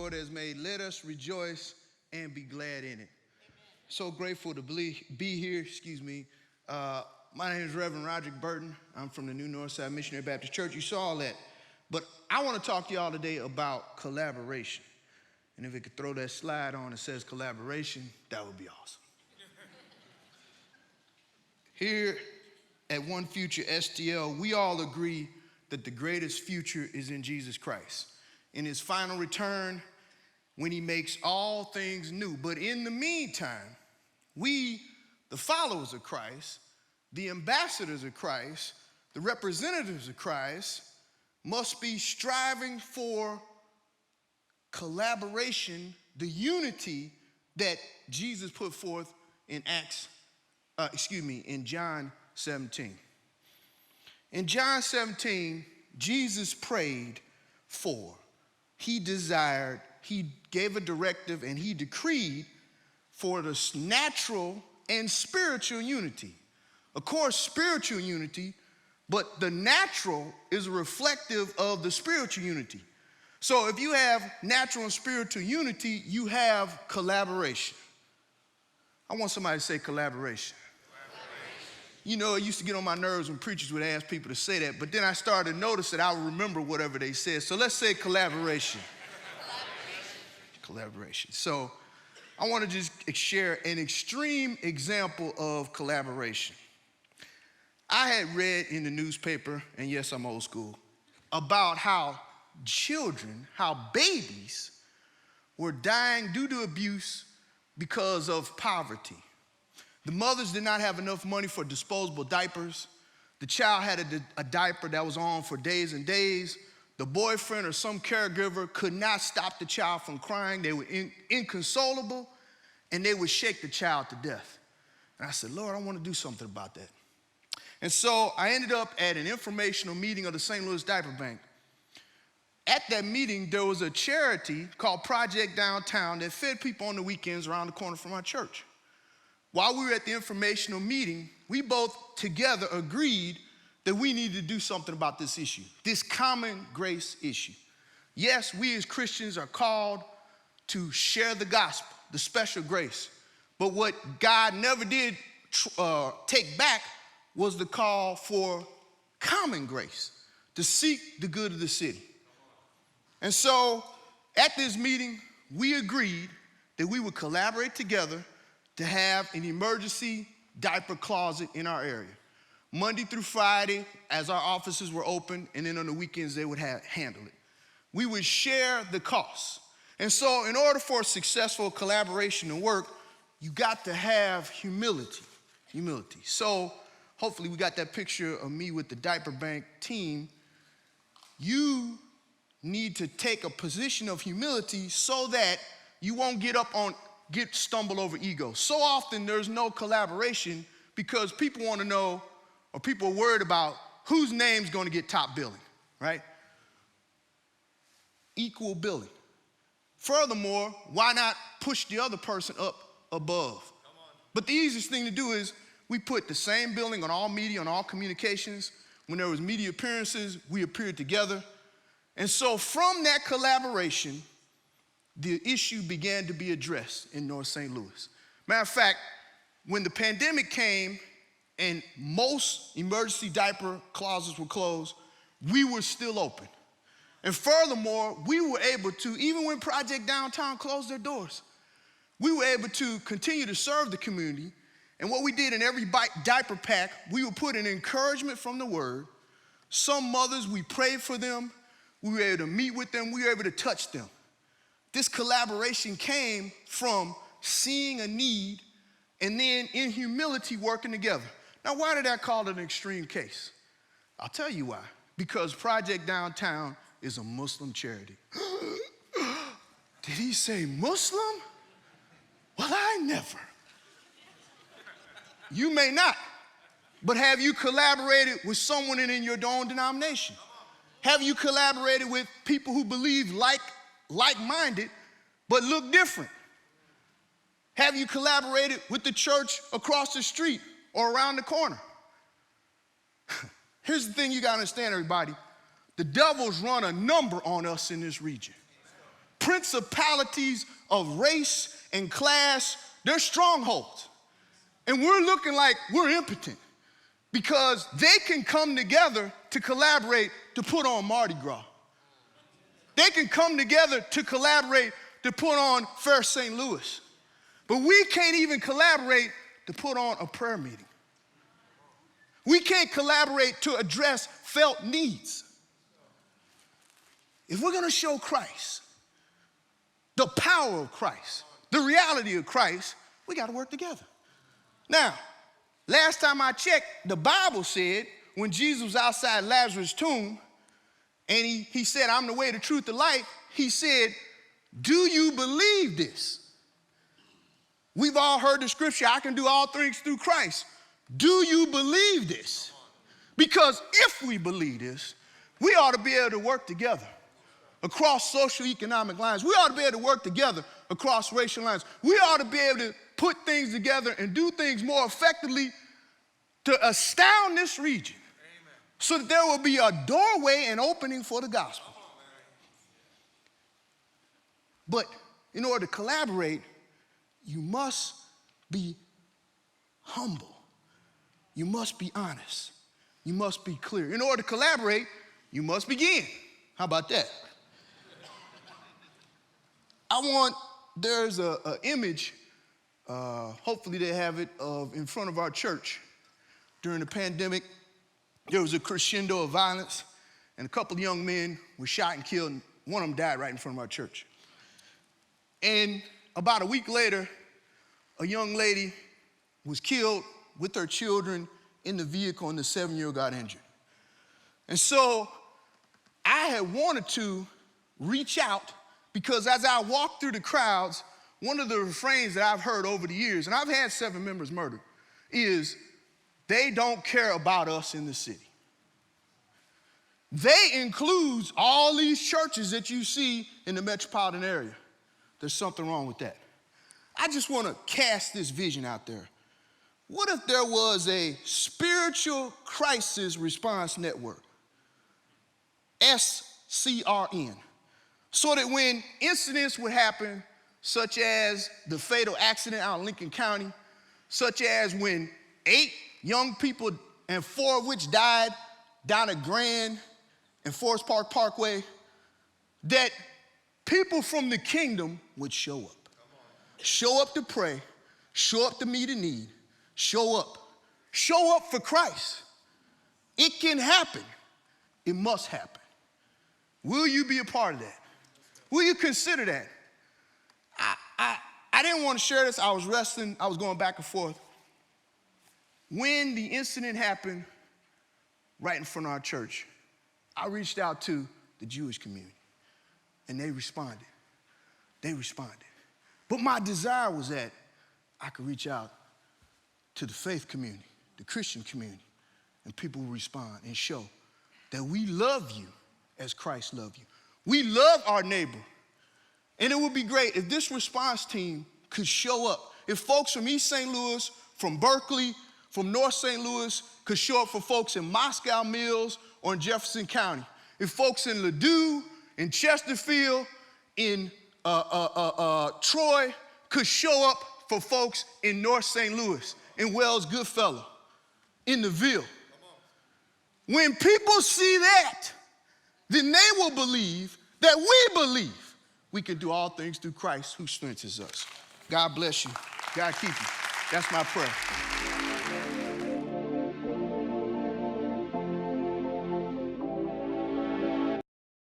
Lord has made. Let us rejoice and be glad in it. So grateful to be here. My name is Reverend Rodrick Burton. I'm from the New Northside Missionary Baptist Church. You saw all that. But I want to talk to y'all today about collaboration. And if it could throw that slide on that says collaboration, that would be awesome. Here at One Future STL, we all agree that the greatest future is in Jesus Christ. In his final return, when he makes all things new. But in the meantime, we, the followers of Christ, the ambassadors of Christ, the representatives of Christ, must be striving for collaboration, the unity that Jesus put forth in in John 17. In John 17, Jesus prayed for, he desired, he gave a directive, and he decreed for the natural and spiritual unity. Of course, spiritual unity, but the natural is reflective of the spiritual unity. So if you have natural and spiritual unity, you have collaboration. I want somebody to say collaboration. You know, it used to get on my nerves when preachers would ask people to say that, but then I started to notice that I would remember whatever they said. So let's say collaboration. Collaboration. So I want to just share an extreme example of collaboration. I had read in the newspaper, and yes, I'm old school, about how babies were dying due to abuse because of poverty. The mothers did not have enough money for disposable diapers. The child had a diaper that was on for days and days. The boyfriend or some caregiver could not stop the child from crying. They were inconsolable, and they would shake the child to death. And I said, Lord, I want to do something about that. And so I ended up at an informational meeting of the St. Louis Diaper Bank. At that meeting, there was a charity called Project Downtown that fed people on the weekends around the corner from our church. While we were at the informational meeting, we both together agreed that we needed to do something about this issue, this common grace issue. Yes, we as Christians are called to share the gospel, the special grace. But what God never did take back was the call for common grace, to seek the good of the city. And so at this meeting, we agreed that we would collaborate together to have an emergency diaper closet in our area. Monday through Friday, as our offices were open, and then on the weekends, they would handle it. We would share the costs. And so in order for successful collaboration to work, you got to have humility. So hopefully we got that picture of me with the diaper bank team. You need to take a position of humility so that you won't stumble over ego. So often there's no collaboration because people want to know, or people are worried about whose name's going to get top billing, right? Equal billing. Furthermore, why not push the other person up above? But the easiest thing to do is we put the same billing on all media, on all communications. When there was media appearances, we appeared together. And so from that collaboration, the issue began to be addressed in North St. Louis. Matter of fact, when the pandemic came and most emergency diaper closets were closed, we were still open. And furthermore, we were able to, even when Project Downtown closed their doors, we were able to continue to serve the community. And what we did in every diaper pack, we would put an encouragement from the word. Some mothers, we prayed for them. We were able to meet with them. We were able to touch them. This collaboration came from seeing a need and then in humility working together. Now, why did I call it an extreme case? I'll tell you why. Because Project Downtown is a Muslim charity. Did he say Muslim? Well, I never. You may not, but have you collaborated with someone in your own denomination? Have you collaborated with people who believe like-minded, but look different? Have you collaborated with the church across the street or around the corner? Here's the thing you gotta understand, everybody. The devil's run a number on us in this region. principalities of race and class, they're strongholds. And we're looking like we're impotent because they can come together to collaborate to put on Mardi Gras. They can come together to collaborate to put on Fair St. Louis. But we can't even collaborate to put on a prayer meeting. We can't collaborate to address felt needs. If we're gonna show Christ, the power of Christ, the reality of Christ, we gotta work together. Now, last time I checked, the Bible said when Jesus was outside Lazarus' tomb and he said, I'm the way, the truth, the life, he said, do you believe this? We've all heard the scripture, I can do all things through Christ. Do you believe this? Because if we believe this, we ought to be able to work together across socio-economic lines. We ought to be able to work together across racial lines. We ought to be able to put things together and do things more effectively to astound this region. Amen. So that there will be a doorway and opening for the gospel. But in order to collaborate, you must be humble. You must be honest. You must be clear. In order to collaborate, you must begin. How about that? There's an image, hopefully they have it, of in front of our church. During the pandemic, there was a crescendo of violence, and a couple of young men were shot and killed, and one of them died right in front of our church. And about a week later, a young lady was killed with her children in the vehicle, and the 7-year-old got injured. And so I had wanted to reach out because as I walked through the crowds, one of the refrains that I've heard over the years, and I've had 7 members murdered, is they don't care about us in the city. They includes all these churches that you see in the metropolitan area. There's something wrong with that. I just want to cast this vision out there. What if there was a spiritual crisis response network, SCRN, so that when incidents would happen, such as the fatal accident out in Lincoln County, such as when 8 young people and 4 of which died down at Grand and Forest Park Parkway, that people from the kingdom would show up. Show up to pray, show up to meet a need, show up for Christ. It can happen. It must happen. Will you be a part of that? Will you consider that? I didn't want to share this. I was wrestling. I was going back and forth. When the incident happened right in front of our church, I reached out to the Jewish community, and they responded. They responded. But my desire was that I could reach out to the faith community, the Christian community, and people will respond and show that we love you as Christ loved you. We love our neighbor. And it would be great if this response team could show up. If folks from East St. Louis, from Berkeley, from North St. Louis could show up for folks in Moscow Mills or in Jefferson County. If folks in Ladue, in Chesterfield, in Troy could show up for folks in North St. Louis, in Wells Goodfellow, in the Ville. When people see that, then they will believe that we believe we can do all things through Christ who strengthens us. God bless you. God keep you. That's my prayer.